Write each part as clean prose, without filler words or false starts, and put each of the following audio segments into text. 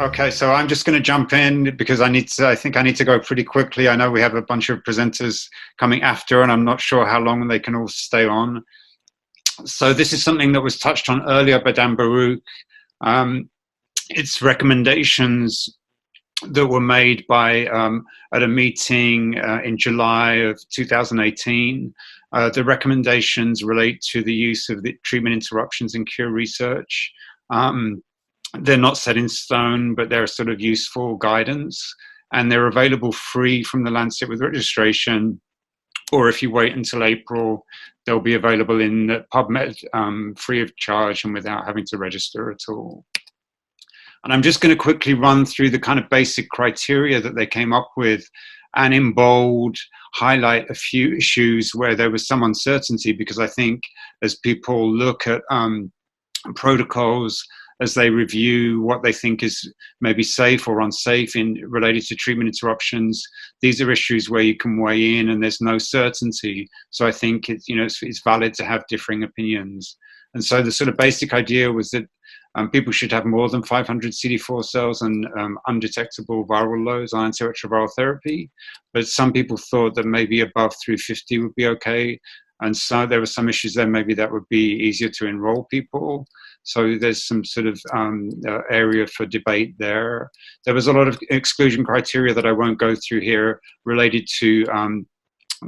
Okay, so I'm just going to jump in because I think I need to go pretty quickly. I know we have a bunch of presenters coming after, and I'm not sure how long they can all stay on. So this is something that was touched on earlier by Dan Baruch. It's recommendations that were made by at a meeting in July of 2018. The recommendations relate to the use of the treatment interruptions in cure research. They're not set in stone, but they're sort of useful guidance, and they're available free from the Lancet with registration, or if you wait until April, they'll be available in PubMed free of charge and without having to register at all. And I'm just going to quickly run through the kind of basic criteria that they came up with, and in bold highlight a few issues where there was some uncertainty, because I think as people look at protocols, as they review what they think is maybe safe or unsafe in related to treatment interruptions, these are issues where you can weigh in and there's no certainty. So I think it's valid to have differing opinions. And so the sort of basic idea was that people should have more than 500 CD4 cells and undetectable viral loads on antiretroviral therapy. But some people thought that maybe above 350 would be okay. And so there were some issues there, maybe that would be easier to enroll people. So there's some sort of area for debate there. There was a lot of exclusion criteria that I won't go through here related to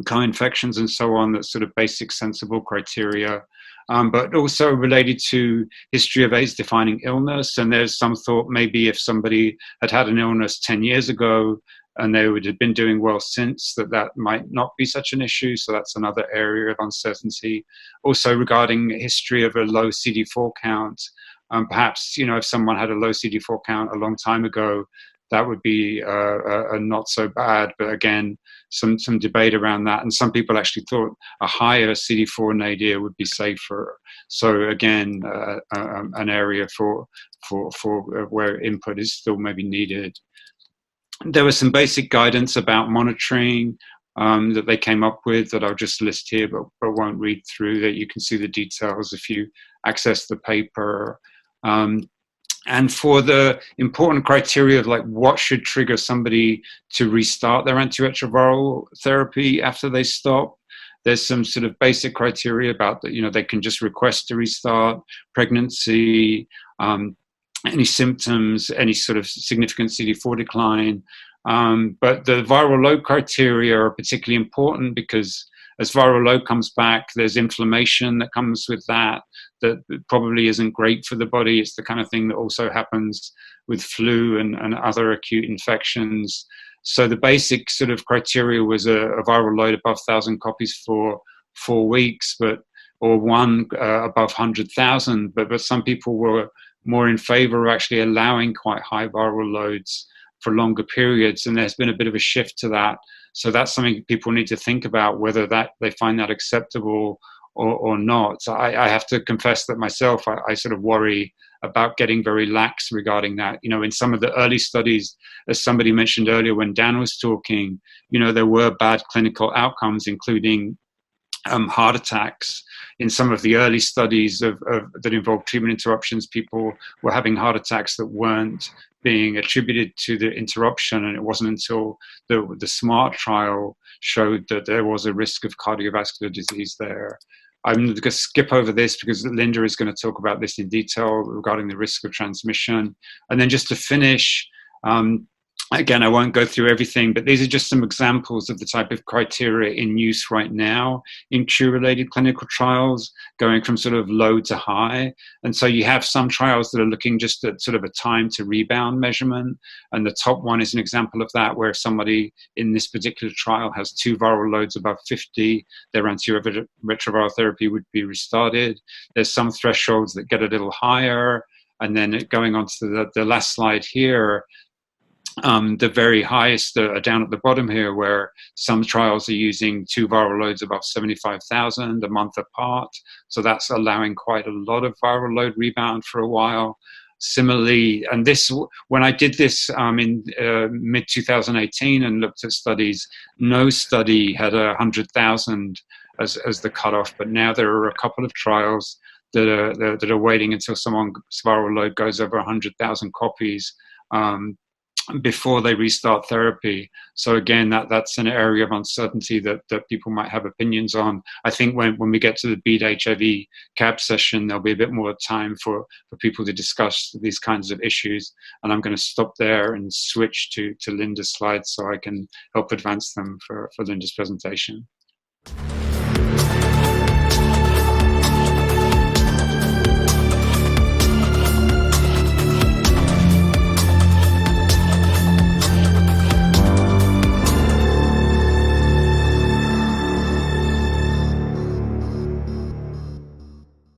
co-infections and so on, that's sort of basic sensible criteria. But also related to history of AIDS-defining illness. And there's some thought maybe if somebody had had an illness 10 years ago and they would have been doing well since, that might not be such an issue. So that's another area of uncertainty. Also regarding history of a low CD4 count, perhaps, if someone had a low CD4 count a long time ago, that would be not so bad. But again, some debate around that. And some people actually thought a higher CD4 nadir would be safer. So again, an area for where input is still maybe needed. There was some basic guidance about monitoring that they came up with that I'll just list here, but won't read through, that you can see the details if you access the paper. And for the important criteria of like what should trigger somebody to restart their antiretroviral therapy after they stop, there's some sort of basic criteria about that, they can just request to restart, pregnancy, any symptoms, any sort of significant CD4 decline. But the viral load criteria are particularly important because as viral load comes back, there's inflammation that comes with that probably isn't great for the body. It's the kind of thing that also happens with flu and other acute infections. So the basic sort of criteria was a viral load above 1,000 copies for 4 weeks, or one above 100,000. But some people were more in favor of actually allowing quite high viral loads for longer periods, and there's been a bit of a shift to that. So that's something people need to think about, whether that they find that acceptable or not. So I have to confess that myself, I sort of worry about getting very lax regarding that. In some of the early studies, as somebody mentioned earlier when Dan was talking, there were bad clinical outcomes, including heart attacks. In some of the early studies that involved treatment interruptions, people were having heart attacks that weren't being attributed to the interruption, and it wasn't until the SMART trial showed that there was a risk of cardiovascular disease there. I'm going to skip over this because Linda is going to talk about this in detail regarding the risk of transmission. And then just to finish, again, I won't go through everything, but these are just some examples of the type of criteria in use right now in cure-related clinical trials, going from sort of low to high. And so you have some trials that are looking just at sort of a time to rebound measurement. And the top one is an example of that, where if somebody in this particular trial has 2 viral loads above 50, their antiretroviral therapy would be restarted. There's some thresholds that get a little higher. And then going on to the last slide here, the very highest are down at the bottom here, where some trials are using 2 viral loads above 75,000 a month apart. So that's allowing quite a lot of viral load rebound for a while. Similarly, and this, when I did this in mid-2018 and looked at studies, no study had 100,000 as the cutoff, but now there are a couple of trials that are waiting until someone's viral load goes over 100,000 copies. before they restart therapy. So again, that's an area of uncertainty that people might have opinions on. I think when we get to the Beat HIV CAB session, there'll be a bit more time for people to discuss these kinds of issues. And I'm going to stop there and switch to Linda's slides so I can help advance them for Linda's presentation.